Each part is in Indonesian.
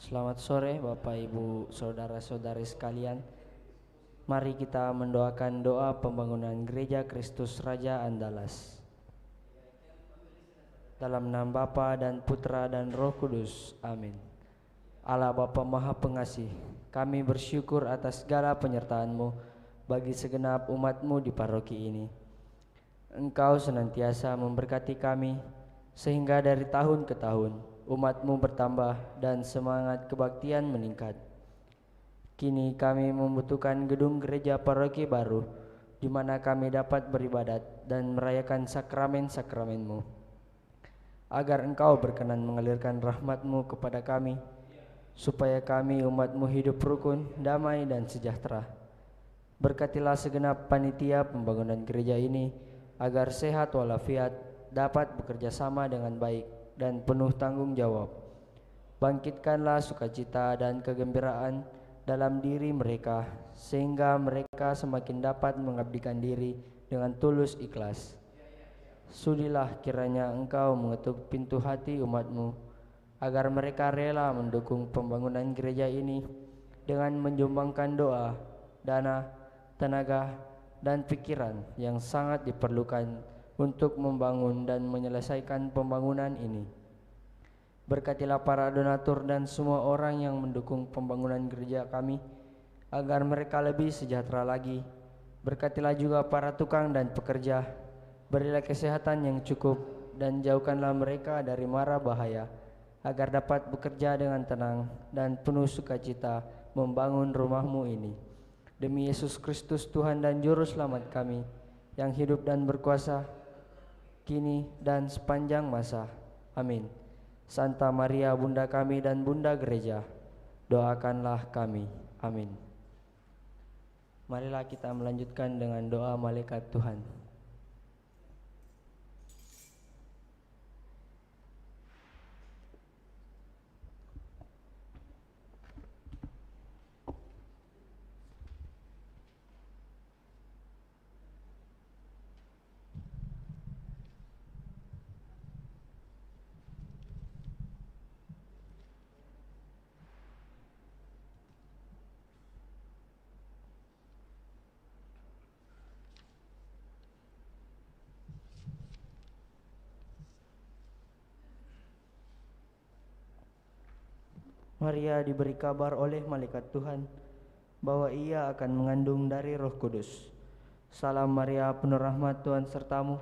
Selamat sore Bapak Ibu Saudara-saudari sekalian. Mari kita mendoakan doa pembangunan Gereja Kristus Raja Andalas. Dalam nama Bapa dan Putra dan Roh Kudus. Amin. Allah Bapa Maha Pengasih, kami bersyukur atas segala penyertaan-Mu bagi segenap umat-Mu di paroki ini. Engkau senantiasa memberkati kami, sehingga dari tahun ke tahun umat-Mu bertambah dan semangat kebaktian meningkat. Kini kami membutuhkan gedung gereja paroki baru, di mana kami dapat beribadat dan merayakan sakramen-sakramen-Mu. Agar Engkau berkenan mengalirkan rahmat-Mu kepada kami, supaya kami umat-Mu hidup rukun, damai dan sejahtera. Berkatilah segenap panitia pembangunan gereja ini, agar sehat walafiat, dapat bekerja sama dengan baik dan penuh tanggung jawab. Bangkitkanlah sukacita dan kegembiraan dalam diri mereka, sehingga mereka semakin dapat mengabdikan diri dengan tulus ikhlas. Sudilah kiranya Engkau mengetuk pintu hati umat-Mu, agar mereka rela mendukung pembangunan gereja ini dengan menyumbangkan doa, dana, tenaga, dan pikiran yang sangat diperlukan untuk membangun dan menyelesaikan pembangunan ini. Berkatilah para donatur dan semua orang yang mendukung pembangunan gereja kami, agar mereka lebih sejahtera lagi. Berkatilah juga para tukang dan pekerja. Berilah kesehatan yang cukup dan jauhkanlah mereka dari mara bahaya, agar dapat bekerja dengan tenang dan penuh sukacita membangun rumah-Mu ini. Demi Yesus Kristus Tuhan dan Juru Selamat kami, yang hidup dan berkuasa kini dan sepanjang masa. Amin. Santa Maria Bunda kami dan Bunda Gereja, doakanlah kami. Amin. Marilah kita melanjutkan dengan doa malaikat Tuhan. Maria diberi kabar oleh malaikat Tuhan bahwa ia akan mengandung dari Roh Kudus. Salam Maria, penuh rahmat, Tuhan sertamu.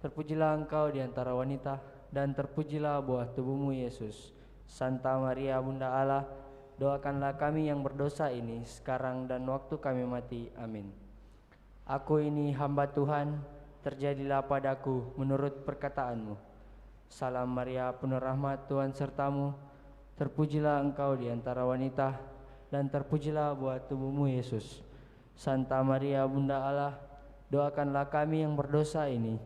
Terpujilah engkau di antara wanita, dan terpujilah buah tubuhmu Yesus. Santa Maria Bunda Allah, doakanlah kami yang berdosa ini sekarang dan waktu kami mati. Amin. Aku ini hamba Tuhan, terjadilah padaku menurut perkataanmu. Salam Maria, penuh rahmat, Tuhan sertamu. Terpujilah engkau di antara wanita, dan terpujilah buah tubuhmu Yesus. Santa Maria Bunda Allah, doakanlah kami yang berdosa ini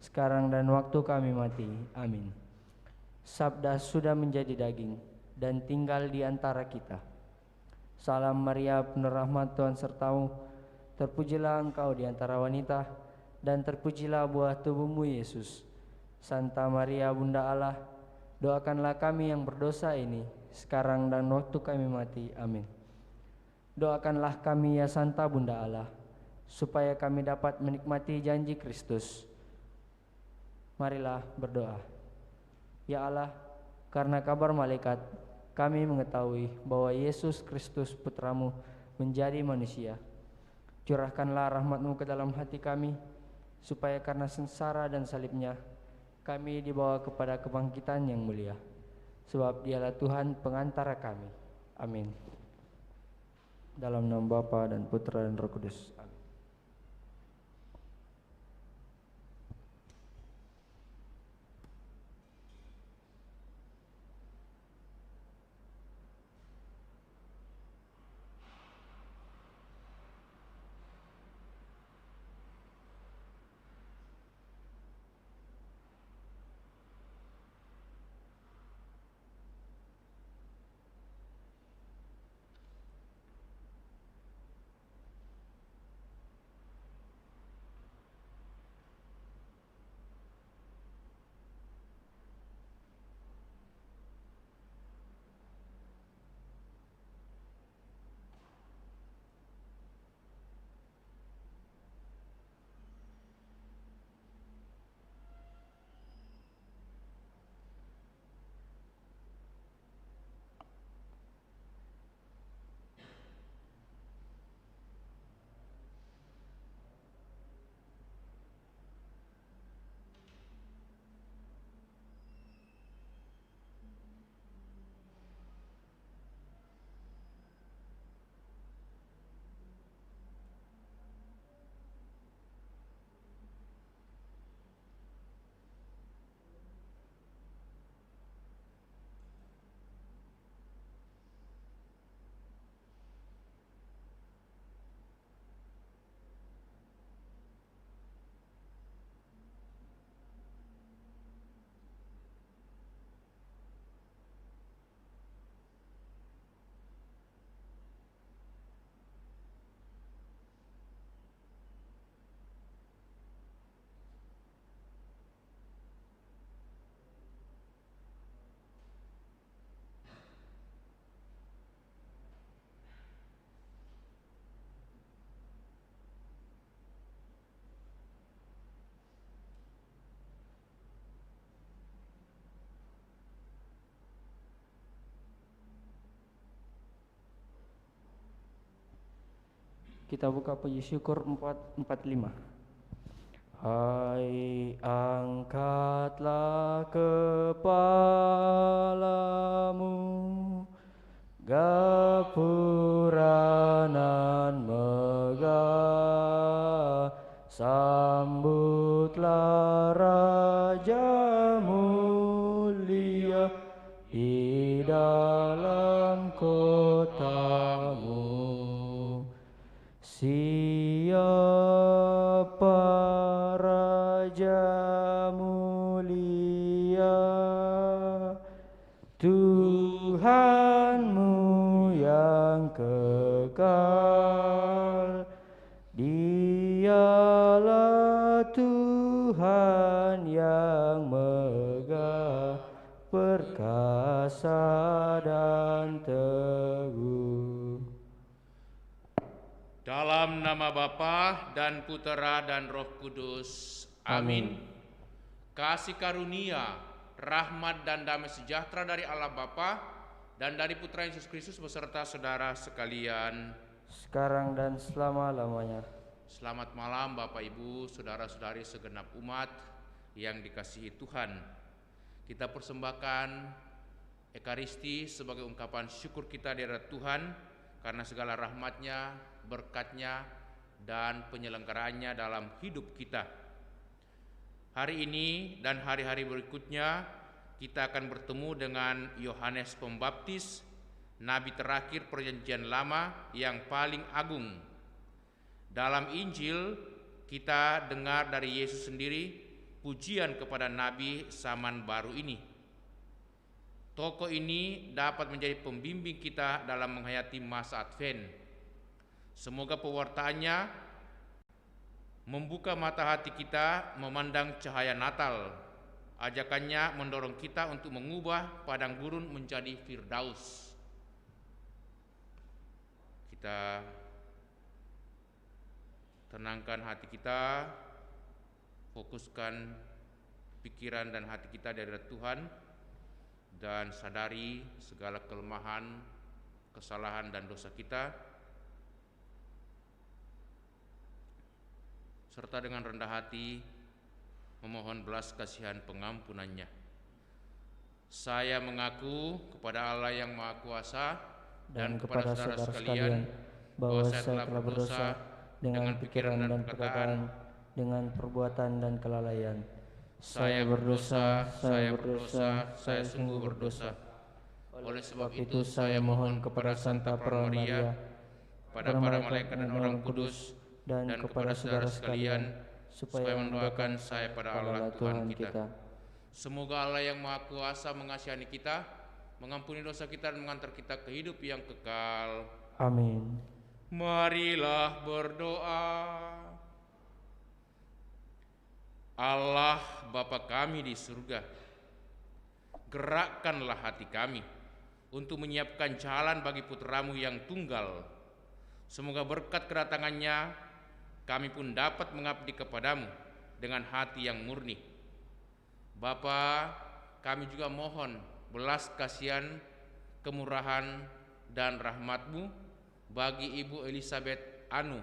sekarang dan waktu kami mati. Amin. Sabda sudah menjadi daging dan tinggal di antara kita. Salam Maria, penuh rahmat, Tuhan sertamu. Terpujilah engkau di antara wanita, dan terpujilah buah tubuhmu Yesus. Santa Maria Bunda Allah, doakanlah kami yang berdosa ini sekarang dan waktu kami mati. Amin. Doakanlah kami ya Santa Bunda Allah, supaya kami dapat menikmati janji Kristus. Marilah berdoa. Ya Allah, karena kabar malaikat kami mengetahui bahwa Yesus Kristus Putramu menjadi manusia. Curahkanlah rahmat-Mu ke dalam hati kami, supaya karena sengsara dan salibnya kami dibawa kepada kebangkitan yang mulia. Sebab Dialah Tuhan pengantara kami. Amin. Dalam nama Bapa dan Putra dan Roh Kudus. Amin. Kita buka puji syukur 445. Hai, angkatlah kepalamu, gapuranan megah, sambutlah Raja mulia di dalam kotamu. Siapa Raja mulia? Tuhanmu yang kekal. Dialah Tuhan yang megah, perkasa dan teguh. Dalam nama Bapa dan Putera dan Roh Kudus. Amin. Kasih karunia, rahmat dan damai sejahtera dari Allah Bapa dan dari Putra Yesus Kristus beserta saudara sekalian, sekarang dan selama-lamanya. Selamat malam Bapak Ibu, saudara-saudari segenap umat yang dikasihi Tuhan. Kita persembahkan Ekaristi sebagai ungkapan syukur kita di hadapan Tuhan karena segala rahmat-Nya, berkat-Nya, dan penyelenggaraannya dalam hidup kita. Hari ini dan hari-hari berikutnya kita akan bertemu dengan Yohanes Pembaptis, Nabi terakhir Perjanjian Lama yang paling agung. Dalam Injil kita dengar dari Yesus sendiri pujian kepada Nabi zaman baru ini. Tokoh ini dapat menjadi pembimbing kita dalam menghayati masa Advent. Semoga pewartaannya membuka mata hati kita memandang cahaya Natal. Ajakannya mendorong kita untuk mengubah padang gurun menjadi Firdaus. Kita tenangkan hati kita, fokuskan pikiran dan hati kita dari Tuhan, dan sadari segala kelemahan, kesalahan dan dosa kita, serta dengan rendah hati memohon belas kasihan pengampunannya. Saya mengaku kepada Allah yang Maha Kuasa dan kepada saudara sekalian bahwa saya telah berdosa dengan pikiran dan perkataan, dengan perbuatan dan kelalaian. Saya berdosa, saya sungguh berdosa. Oleh sebab itu saya mohon kepada Santa Perawan Maria, kepada para malaikat dan orang kudus, dan kepada saudara sekalian, supaya mendoakan saya pada Allah Tuhan kita. Semoga Allah yang Maha Kuasa mengasihani kita, mengampuni dosa kita dan mengantar kita ke hidup yang kekal. Amin. Marilah berdoa. Allah Bapa kami di surga, gerakkanlah hati kami untuk menyiapkan jalan bagi putra-Mu yang tunggal. Semoga berkat kedatangannya kami pun dapat mengabdi kepadamu dengan hati yang murni. Bapa, kami juga mohon belas kasihan, kemurahan, dan rahmat-Mu bagi Ibu Elizabeth Anu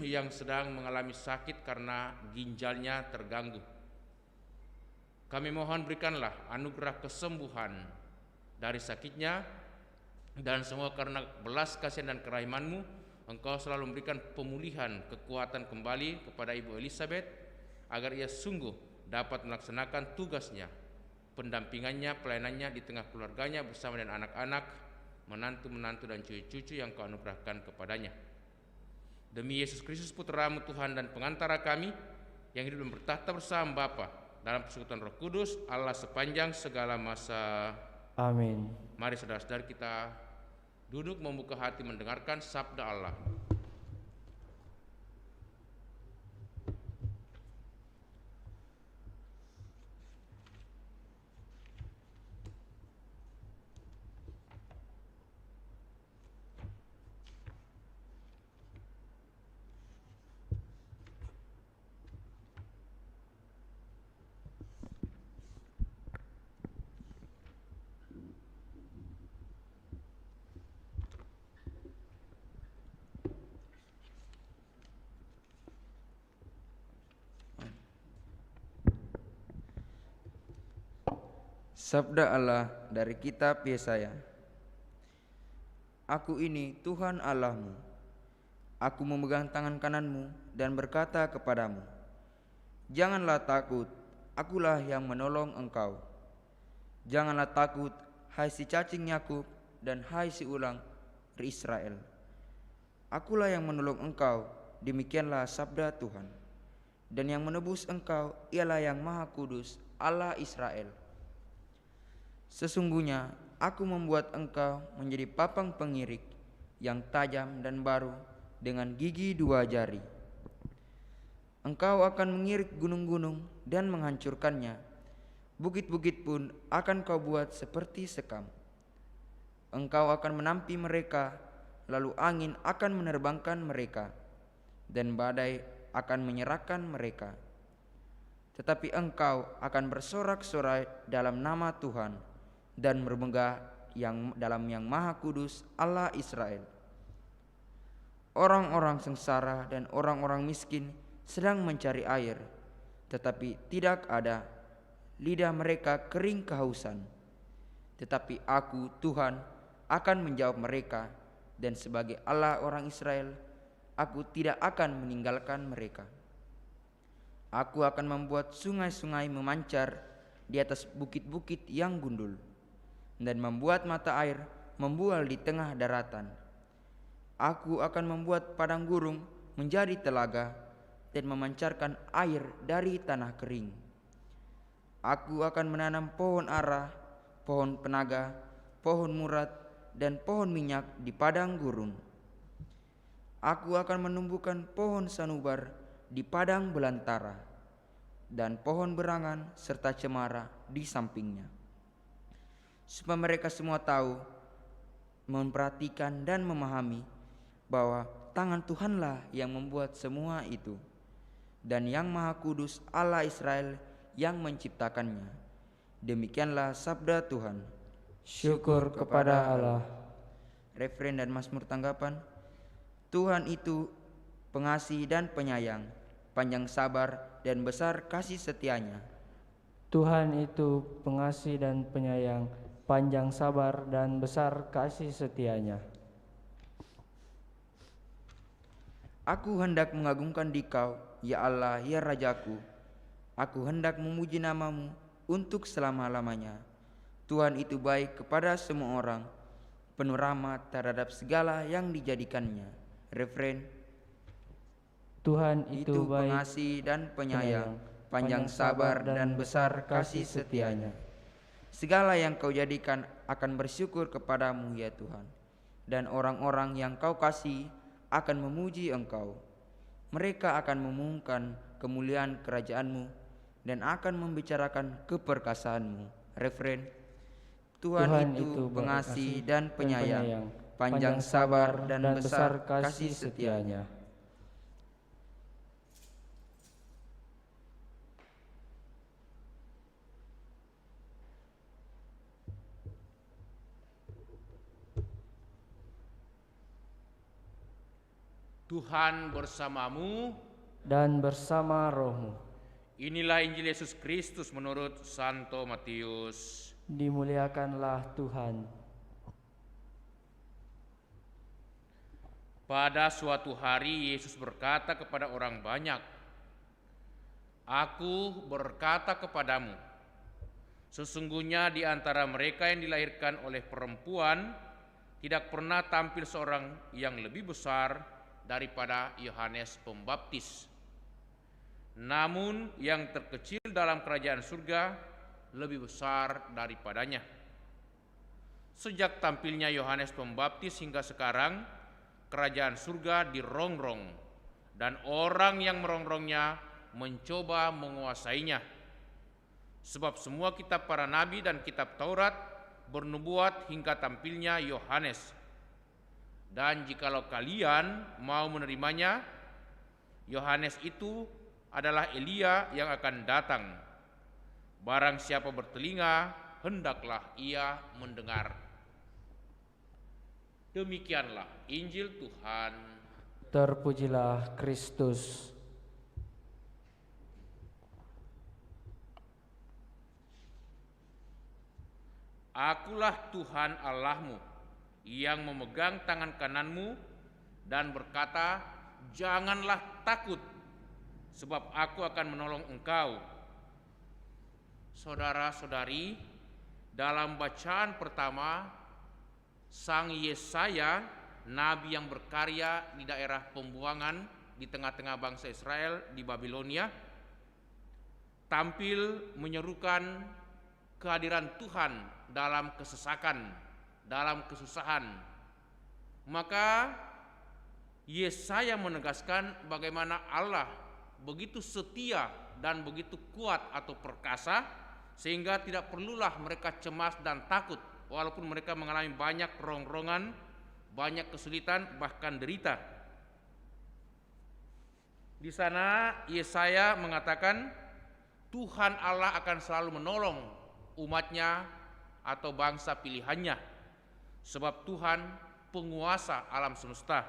yang sedang mengalami sakit karena ginjalnya terganggu. Kami mohon berikanlah anugerah kesembuhan dari sakitnya, dan semua karena belas kasihan dan kerahiman-Mu Engkau selalu memberikan pemulihan kekuatan kembali kepada Ibu Elizabeth agar ia sungguh dapat melaksanakan tugasnya, pendampingannya, pelayanannya di tengah keluarganya bersama dengan anak-anak, menantu-menantu dan cucu-cucu yang Kau anugerahkan kepadanya. Demi Yesus Kristus Putra-Mu Tuhan dan pengantara kami yang hidup dan bertahta bersama Bapa dalam persekutuan Roh Kudus, Allah sepanjang segala masa. Amin. Mari saudara-saudari kita duduk membuka hati mendengarkan sabda Allah. Sabda Allah dari kitab Yesaya. Aku ini Tuhan Allahmu. Aku memegang tangan kananmu dan berkata kepadamu, janganlah takut, akulah yang menolong engkau. Janganlah takut, hai si cacing Yakub dan hai si ulang Israel. Akulah yang menolong engkau, demikianlah sabda Tuhan. Dan yang menebus engkau ialah yang Maha Kudus, Allah Israel. Sesungguhnya aku membuat engkau menjadi papang pengirik yang tajam dan baru dengan gigi 2 jari. Engkau akan mengirik gunung-gunung dan menghancurkannya. Bukit-bukit pun akan kau buat seperti sekam. Engkau akan menampi mereka, lalu angin akan menerbangkan mereka, dan badai akan menyerahkan mereka. Tetapi engkau akan bersorak-sorai dalam nama Tuhan dan bermegah dalam yang Maha Kudus, Allah Israel. Orang-orang sengsara dan orang-orang miskin sedang mencari air, tetapi tidak ada. Lidah mereka kering kehausan. Tetapi aku, Tuhan, akan menjawab mereka, dan sebagai Allah orang Israel, aku tidak akan meninggalkan mereka. Aku akan membuat sungai-sungai memancar di atas bukit-bukit yang gundul, dan membuat mata air membual di tengah daratan. Aku akan membuat padang gurun menjadi telaga dan memancarkan air dari tanah kering. Aku akan menanam pohon ara, pohon penaga, pohon murad, dan pohon minyak di padang gurun. Aku akan menumbuhkan pohon sanubar di padang belantara, dan pohon berangan serta cemara di sampingnya. Supaya mereka semua tahu, memperhatikan dan memahami bahwa tangan Tuhanlah yang membuat semua itu, dan yang Maha Kudus Allah Israel yang menciptakannya. Demikianlah sabda Tuhan. Syukur kepada Allah. Referen dan Mazmur tanggapan. Tuhan itu pengasih dan penyayang, panjang sabar dan besar kasih setianya. Tuhan itu pengasih dan penyayang, panjang sabar dan besar kasih setianya. Aku hendak mengagungkan Dikau, ya Allah, ya Rajaku. Aku hendak memuji namamu untuk selama-lamanya. Tuhan itu baik kepada semua orang, penuh rahmat terhadap segala yang dijadikannya. Referen. Tuhan itu baik, pengasih dan penyayang, panjang sabar dan besar kasih setianya. Segala yang kau jadikan akan bersyukur kepadamu, ya Tuhan. Dan orang-orang yang kau kasih akan memuji engkau. Mereka akan mengumumkan kemuliaan kerajaanmu dan akan membicarakan keperkasaanmu. Referen. Tuhan itu pengasih dan penyayang, panjang sabar dan besar kasih setianya. Tuhan bersamamu dan bersama rohmu. Inilah Injil Yesus Kristus menurut Santo Matius. Dimuliakanlah Tuhan. Pada suatu hari Yesus berkata kepada orang banyak, Aku berkata kepadamu, sesungguhnya di antara mereka yang dilahirkan oleh perempuan tidak pernah tampil seorang yang lebih besar daripada Yohanes Pembaptis. Namun yang terkecil dalam kerajaan surga lebih besar daripadanya. Sejak tampilnya Yohanes Pembaptis hingga sekarang, kerajaan surga dirongrong, dan orang yang merongrongnya mencoba menguasainya. Sebab semua kitab para nabi dan kitab Taurat bernubuat hingga tampilnya Yohanes. Dan jikalau kalian mau menerimanya, Yohanes itu adalah Elia yang akan datang. Barang siapa bertelinga, hendaklah ia mendengar. Demikianlah Injil Tuhan. Terpujilah Kristus. Akulah Tuhan Allahmu yang memegang tangan kananmu dan berkata, janganlah takut, sebab aku akan menolong engkau. Saudara-saudari, dalam bacaan pertama, Sang Yesaya, nabi yang berkarya di daerah pembuangan di tengah-tengah bangsa Israel di Babilonia, tampil menyerukan kehadiran Tuhan dalam kesesakan, dalam kesusahan. Maka Yesaya menegaskan bagaimana Allah begitu setia dan begitu kuat atau perkasa, sehingga tidak perlulah mereka cemas dan takut walaupun mereka mengalami banyak rongrongan, banyak kesulitan, bahkan derita. Di sana Yesaya mengatakan Tuhan Allah akan selalu menolong umatnya atau bangsa pilihannya, sebab Tuhan penguasa alam semesta.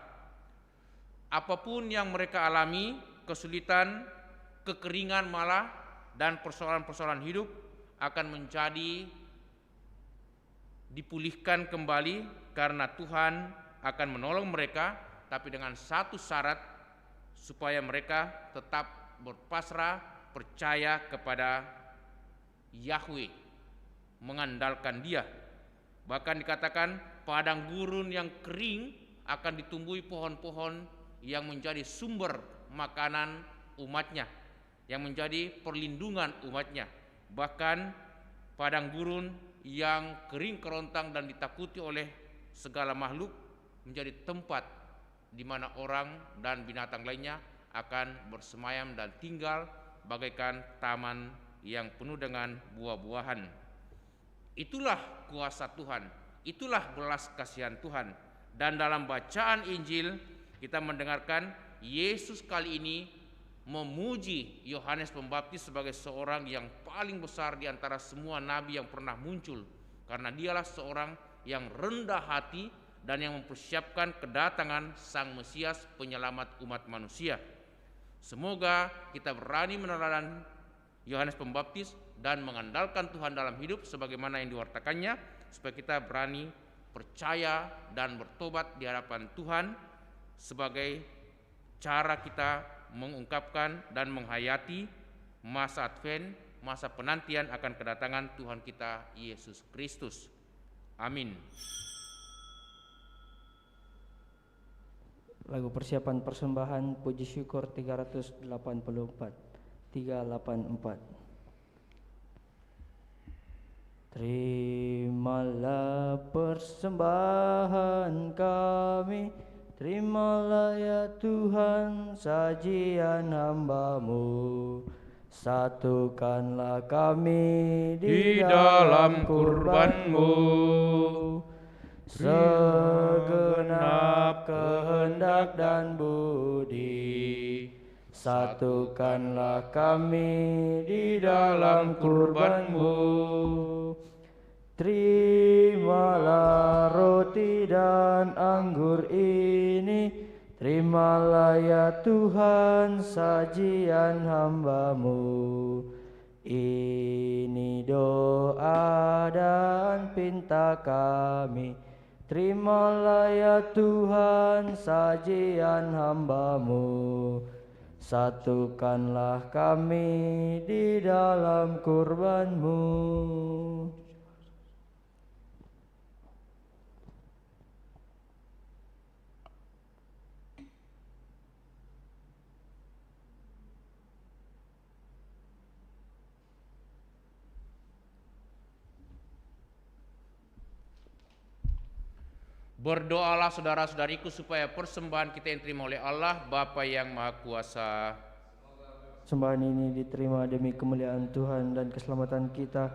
Apapun yang mereka alami, kesulitan, kekeringan malah, dan persoalan-persoalan hidup akan menjadi dipulihkan kembali karena Tuhan akan menolong mereka, tapi dengan satu syarat, supaya mereka tetap berpasrah, percaya kepada Yahweh, mengandalkan Dia. Bahkan dikatakan padang gurun yang kering akan ditumbuhi pohon-pohon yang menjadi sumber makanan umatnya, yang menjadi perlindungan umatnya. Bahkan padang gurun yang kering kerontang dan ditakuti oleh segala makhluk menjadi tempat di mana orang dan binatang lainnya akan bersemayam dan tinggal bagaikan taman yang penuh dengan buah-buahan. Itulah kuasa Tuhan, itulah belas kasihan Tuhan. Dan dalam bacaan Injil kita mendengarkan Yesus kali ini memuji Yohanes Pembaptis sebagai seorang yang paling besar di antara semua nabi yang pernah muncul, karena dialah seorang yang rendah hati dan yang mempersiapkan kedatangan Sang Mesias penyelamat umat manusia. Semoga kita berani meneladani Yohanes Pembaptis dan mengandalkan Tuhan dalam hidup sebagaimana yang diwartakannya, supaya kita berani percaya dan bertobat di hadapan Tuhan sebagai cara kita mengungkapkan dan menghayati masa Advent, masa penantian akan kedatangan Tuhan kita Yesus Kristus. Amin. Lagu persiapan persembahan puji syukur 384. Terimalah persembahan kami, terimalah ya Tuhan sajian hamba-Mu. Satukanlah kami di dalam kurban-Mu. Segenap kehendak dan budi, satukanlah kami di dalam kurban-Mu. Terimalah roti dan anggur ini, terimalah ya Tuhan sajian hamba-Mu. Ini doa dan pinta kami, terimalah ya Tuhan sajian hamba-Mu. Satukanlah kami di dalam kurban-Mu. Berdoalah saudara-saudariku supaya persembahan kita yang diterima oleh Allah Bapa yang Maha Kuasa. Sembahan ini diterima demi kemuliaan Tuhan dan keselamatan kita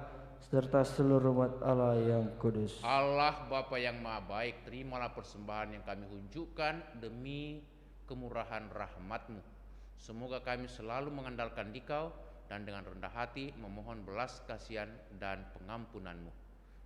serta seluruh umat Allah yang kudus. Allah Bapa yang Maha Baik, terimalah persembahan yang kami unjukkan demi kemurahan rahmat-Mu. Semoga kami selalu mengandalkan Dikau dan dengan rendah hati memohon belas kasihan dan pengampunan-Mu.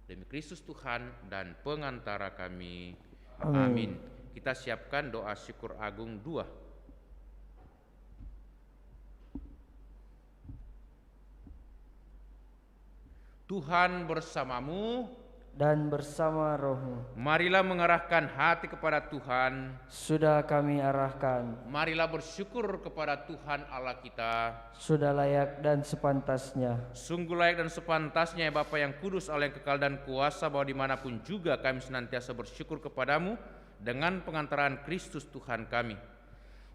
Demi Kristus Tuhan dan pengantara kami. Amin. Kita siapkan doa syukur agung 2. Tuhan bersamamu dan bersama rohmu. Marilah mengarahkan hati kepada Tuhan. Sudah kami arahkan. Marilah bersyukur kepada Tuhan Allah kita. Sudah layak dan sepantasnya. Sungguh layak dan sepantasnya ya Bapa yang kudus, Allah yang kekal dan kuasa, bahwa dimanapun juga kami senantiasa bersyukur kepadamu dengan pengantaran Kristus Tuhan kami.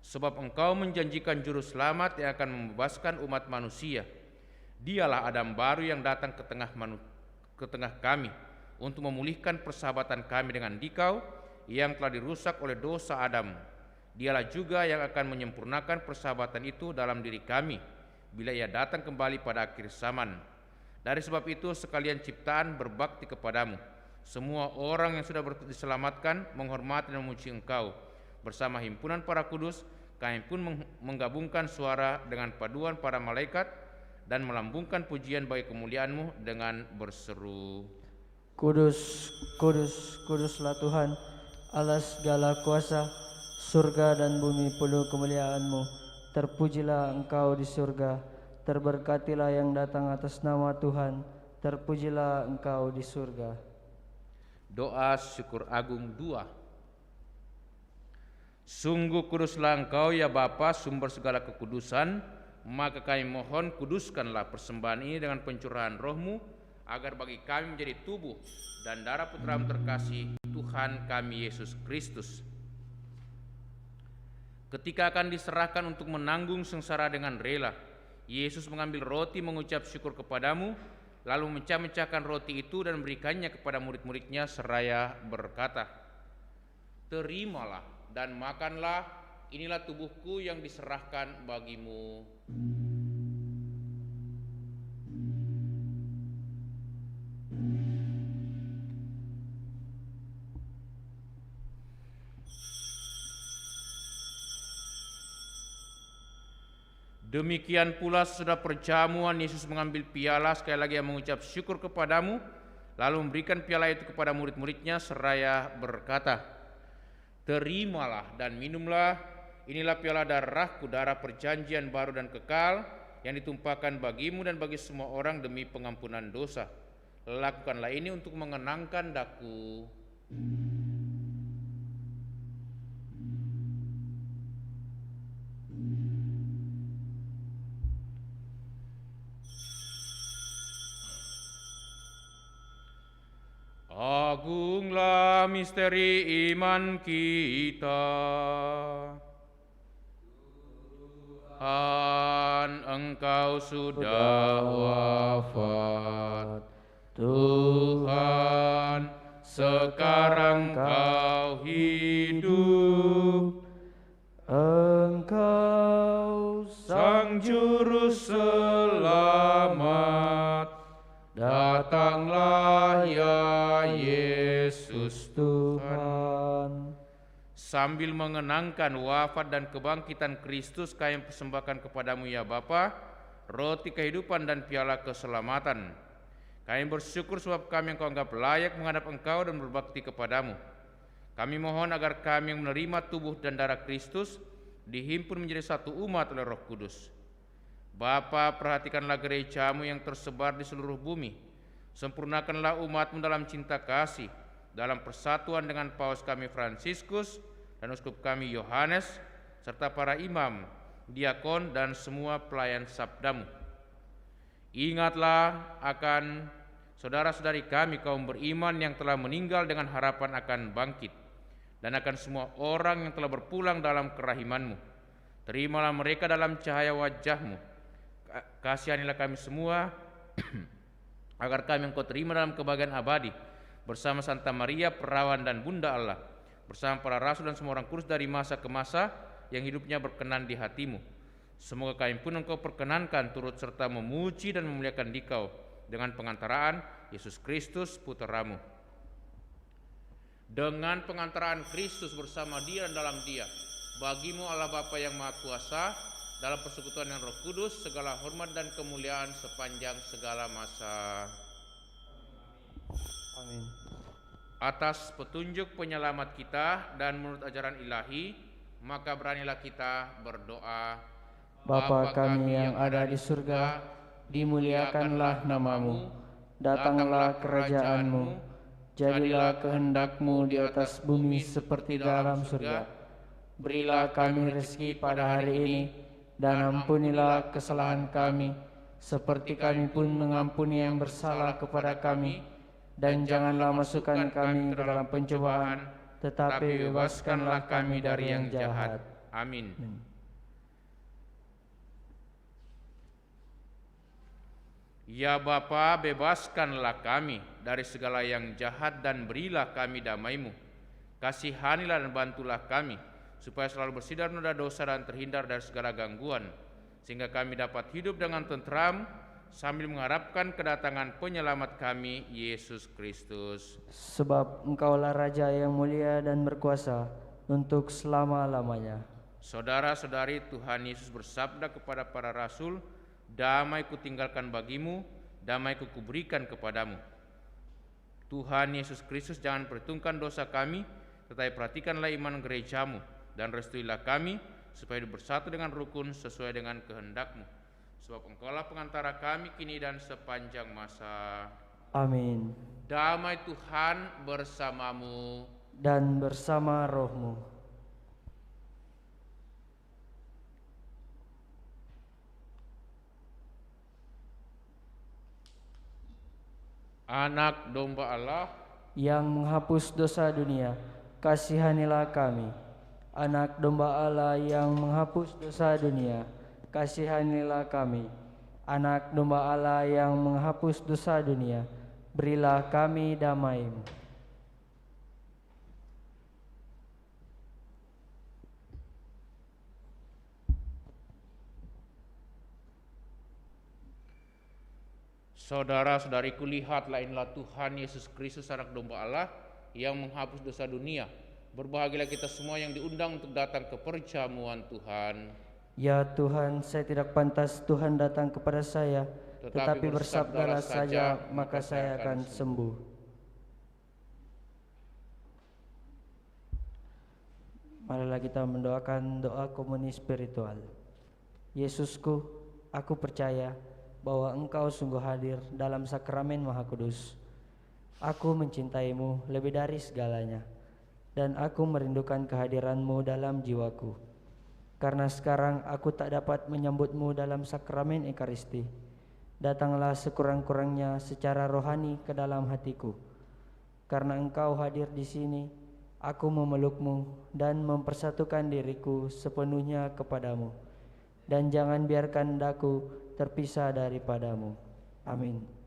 Sebab Engkau menjanjikan juru selamat yang akan membebaskan umat manusia. Dialah Adam baru yang datang ke tengah kami untuk memulihkan persahabatan kami dengan Dikau yang telah dirusak oleh dosa Adam. Dialah juga yang akan menyempurnakan persahabatan itu dalam diri kami bila Ia datang kembali pada akhir zaman. Dari sebab itu sekalian ciptaan berbakti kepadamu. Semua orang yang sudah diselamatkan menghormati dan memuji Engkau. Bersama himpunan para kudus, kami pun menggabungkan suara dengan paduan para malaikat dan melambungkan pujian bagi kemuliaan-Mu dengan berseru, Kudus, kudus, kuduslah Tuhan, Allah segala kuasa, surga dan bumi penuh kemuliaan-Mu. Terpujilah Engkau di surga, terberkatilah yang datang atas nama Tuhan, terpujilah Engkau di surga. Doa syukur agung 2. Sungguh kuduslah Engkau ya Bapa, sumber segala kekudusan, maka kami mohon kuduskanlah persembahan ini dengan pencurahan Roh-Mu, agar bagi kami menjadi tubuh dan darah Putra-Mu terkasih, Tuhan kami Yesus Kristus. Ketika akan diserahkan untuk menanggung sengsara dengan rela, Yesus mengambil roti, mengucap syukur kepadamu, lalu memecah-mecahkan roti itu dan memberikannya kepada murid-muridnya seraya berkata, Terimalah dan makanlah, inilah tubuhku yang diserahkan bagimu. Demikian pula sesudah perjamuan, Yesus mengambil piala, sekali lagi yang mengucap syukur kepadamu, lalu memberikan piala itu kepada murid-muridnya seraya berkata, Terimalah dan minumlah, inilah piala darahku, darah perjanjian baru dan kekal, yang ditumpahkan bagimu dan bagi semua orang demi pengampunan dosa. Lakukanlah ini untuk mengenangkan daku. Agunglah misteri iman kita. Tuhan, Engkau sudah wafat. Tuhan, sekarang Engkau hidup. Engkau Sang Juru Selamat, datanglah ya Yesus Tuhan. Sambil mengenangkan wafat dan kebangkitan Kristus, kami persembahkan kepadamu ya Bapa, roti kehidupan dan piala keselamatan. Kami bersyukur sebab kami Engkau anggap layak menghadap Engkau dan berbakti kepadamu. Kami mohon agar kami yang menerima tubuh dan darah Kristus dihimpun menjadi satu umat oleh Roh Kudus. Bapa, perhatikanlah gerejamu yang tersebar di seluruh bumi. Sempurnakanlah umatmu dalam cinta kasih, dalam persatuan dengan Paus kami Fransiskus dan uskup kami Yohanes, serta para imam, diakon, dan semua pelayan sabdamu. Ingatlah akan saudara-saudari kami kaum beriman yang telah meninggal dengan harapan akan bangkit, dan akan semua orang yang telah berpulang dalam kerahimanmu. Terimalah mereka dalam cahaya wajahmu. Kasihanilah kami semua agar kami Engkau terima dalam kebahagiaan abadi bersama Santa Maria Perawan dan Bunda Allah, bersama para rasul dan semua orang kudus dari masa ke masa yang hidupnya berkenan di hatimu. Semoga kami pun Engkau perkenankan turut serta memuji dan memuliakan Dikau dengan pengantaraan Yesus Kristus Putra-Mu. Dengan pengantaraan Kristus bersama Dia dan dalam Dia, bagimu Allah Bapa yang Maha Kuasa, dalam persekutuan yang Roh Kudus, segala hormat dan kemuliaan sepanjang segala masa. Amin. Atas petunjuk penyelamat kita dan menurut ajaran ilahi, maka beranilah kita berdoa. Bapa kami yang ada di surga, dimuliakanlah namamu, datanglah kerajaanmu, Jadilah kehendak-Mu di atas bumi seperti dalam surga. Berilah kami rezeki pada hari ini, dan ampunilah kesalahan kami, seperti kami pun mengampuni yang bersalah kepada kami. Dan janganlah masukkan kami ke dalam pencobaan, tetapi bebaskanlah kami dari yang jahat. Amin. Ya Bapa, bebaskanlah kami dari segala yang jahat dan berilah kami damai-Mu. Kasihanilah dan bantulah kami, supaya selalu bersih dari noda dosa dan terhindar dari segala gangguan, sehingga kami dapat hidup dengan tentram sambil mengharapkan kedatangan penyelamat kami, Yesus Kristus. Sebab Engkaulah Raja yang mulia dan berkuasa untuk selama-lamanya. Saudara-saudari, Tuhan Yesus bersabda kepada para rasul, "Damai kutinggalkan bagimu, damai kuberikan kepadamu." Tuhan Yesus Kristus jangan perhitungkan dosa kami, tetapi perhatikanlah iman gerejamu, dan restuilah kami supaya hidup bersatu dengan rukun sesuai dengan kehendak-Mu. Sebab Engkaulah pengantara kami kini dan sepanjang masa. Amin. Damai Tuhan bersamamu. Dan bersama rohmu. Anak domba Allah yang menghapus dosa dunia, kasihanilah kami. Anak domba Allah yang menghapus dosa dunia, kasihanilah kami. Anak domba Allah yang menghapus dosa dunia, berilah kami damai-Mu. Saudara-saudariku, lihatlah, inilah Tuhan Yesus Kristus, anak domba Allah yang menghapus dosa dunia. Berbahagialah kita semua yang diundang untuk datang ke perjamuan Tuhan. Ya Tuhan, saya tidak pantas Tuhan datang kepada saya, tetapi bersabdalah saja, maka saya akan sembuh. Marilah kita mendoakan doa komuni spiritual. Yesusku, aku percaya bahwa Engkau sungguh hadir dalam sakramen Maha Kudus. Aku mencintaimu lebih dari segalanya, dan aku merindukan kehadiran-Mu dalam jiwaku. Karena sekarang aku tak dapat menyambut-Mu dalam sakramen Ekaristi, datanglah sekurang-kurangnya secara rohani ke dalam hatiku. Karena Engkau hadir di sini, aku memeluk-Mu dan mempersatukan diriku sepenuhnya kepadamu. Dan jangan biarkan daku terpisah daripada-Mu. Amin.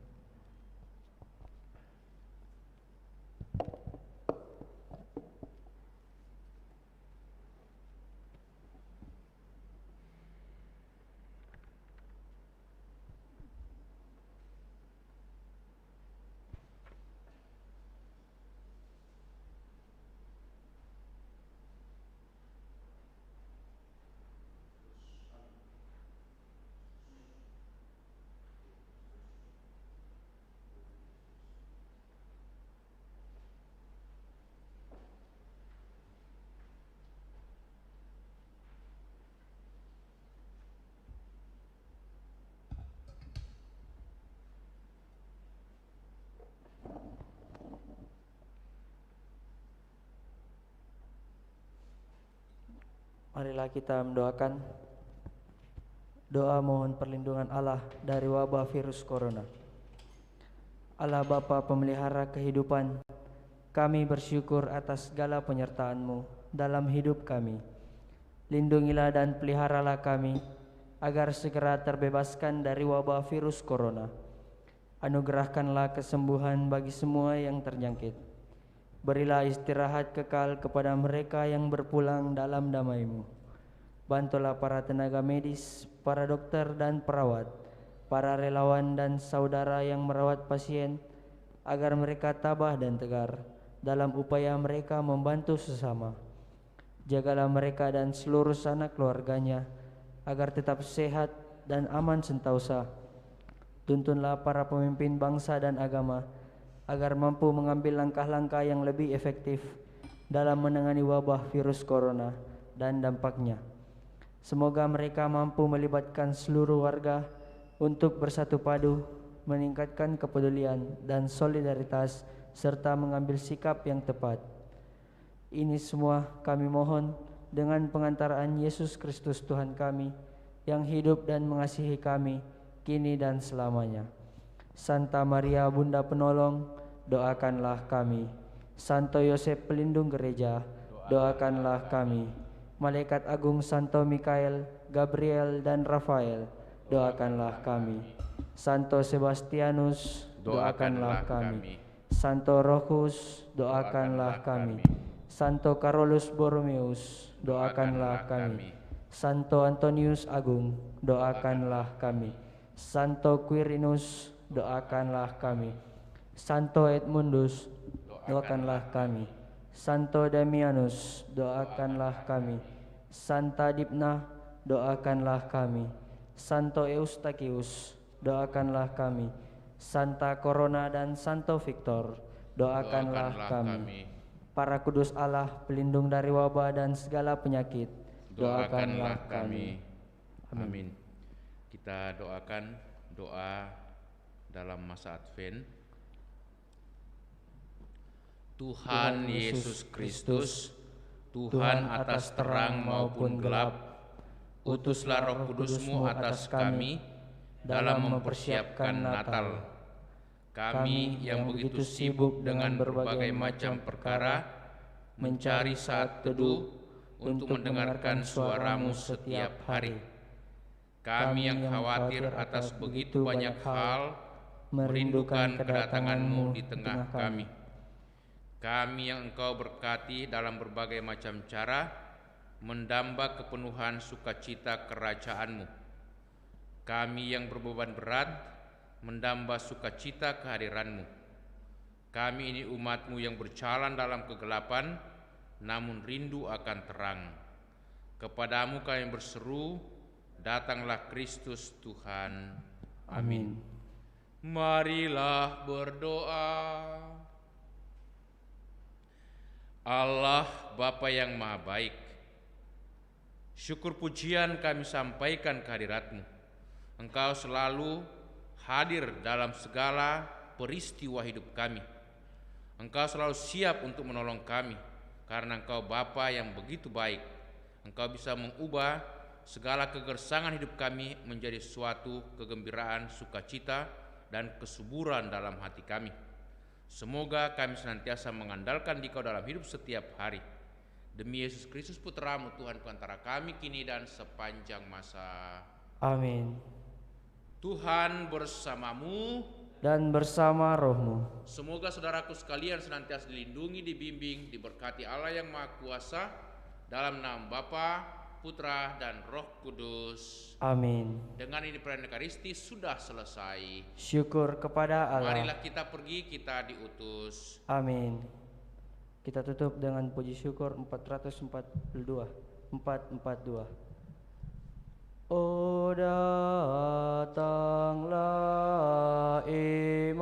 Marilah kita mendoakan doa mohon perlindungan Allah dari wabah virus corona. Allah Bapa pemelihara kehidupan, kami bersyukur atas segala penyertaan-Mu dalam hidup kami. Lindungilah dan peliharalah kami agar segera terbebaskan dari wabah virus corona. Anugerahkanlah kesembuhan bagi semua yang terjangkit. Berilah istirahat kekal kepada mereka yang berpulang dalam damai-Mu. Bantulah para tenaga medis, para dokter dan perawat, para relawan dan saudara yang merawat pasien, agar mereka tabah dan tegar dalam upaya mereka membantu sesama. Jagalah mereka dan seluruh sanak keluarganya, agar tetap sehat dan aman sentosa. Tuntunlah para pemimpin bangsa dan agama, agar mampu mengambil langkah-langkah yang lebih efektif dalam menangani wabah virus corona dan dampaknya. Semoga mereka mampu melibatkan seluruh warga untuk bersatu padu, meningkatkan kepedulian dan solidaritas serta mengambil sikap yang tepat. Ini semua kami mohon dengan pengantaraan Yesus Kristus Tuhan kami, yang hidup dan mengasihi kami kini dan selamanya. Santa Maria Bunda Penolong, doakanlah kami. Santo Yosef Pelindung Gereja, doakanlah kami. Malaikat Agung Santo Mikael, Gabriel dan Rafael, doakanlah kami. Santo Sebastianus, doakanlah kami. Santo Rochus, doakanlah kami. Santo Carolus Borromeus, doakanlah kami. Santo Antonius Agung, doakanlah kami. Santo Quirinus, doakanlah kami. Santo Edmundus, doakanlah kami. Santo Damianus, doakanlah kami. Santa Dipna, doakanlah kami. Santo Eustachius, doakanlah kami. Santa Corona dan Santo Victor, doakanlah kami. Para kudus Allah, pelindung dari wabah dan segala penyakit, doakanlah kami. Amin. Kita doakan doa dalam masa Advent. Tuhan Yesus Kristus, Tuhan atas terang maupun gelap, utuslah Roh Kudus-Mu atas kami dalam mempersiapkan Natal. Kami yang begitu sibuk dengan berbagai macam perkara, mencari saat teduh untuk mendengarkan suara-Mu setiap hari. Kami yang khawatir atas begitu banyak hal, merindukan kedatangan-Mu di tengah kami. Kami yang Engkau berkati dalam berbagai macam cara, mendamba kepenuhan sukacita kerajaan-Mu. Kami yang berbeban berat, mendamba sukacita kehadiran-Mu. Kami ini umat-Mu yang berjalan dalam kegelapan, namun rindu akan terang. Kepadamu kami berseru, datanglah Kristus Tuhan. Amin. Marilah berdoa. Allah Bapa yang Maha Baik, syukur pujian kami sampaikan kehadirat-Mu. Engkau selalu hadir dalam segala peristiwa hidup kami. Engkau selalu siap untuk menolong kami, karena Engkau Bapa yang begitu baik. Engkau bisa mengubah segala kegersangan hidup kami menjadi suatu kegembiraan, sukacita, dan kesuburan dalam hati kami. Semoga kami senantiasa mengandalkan Dikau dalam hidup setiap hari. Demi Yesus Kristus Putra-Mu, Tuhan antara kami kini dan sepanjang masa. Amin. Tuhan bersamamu dan bersama rohmu. Semoga saudaraku sekalian senantiasa dilindungi, dibimbing, diberkati Allah yang Maha Kuasa, dalam nama Bapa, Putra, dan Roh Kudus. Amin. Dengan ini perayaan Ekaristi sudah selesai. Syukur kepada Allah. Marilah kita pergi, kita diutus. Amin. Kita tutup dengan puji syukur 442. O datanglah Immanuel,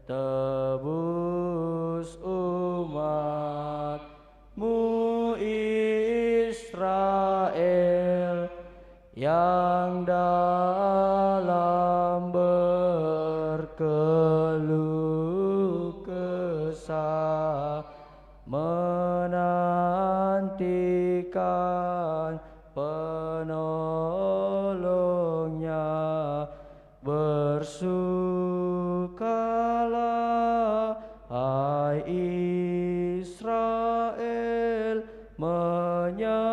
tebus umat-Mu Israel, yang dalam berkeluh kesah menantikan penolongnya. Bersukalah hai Israel, menyembah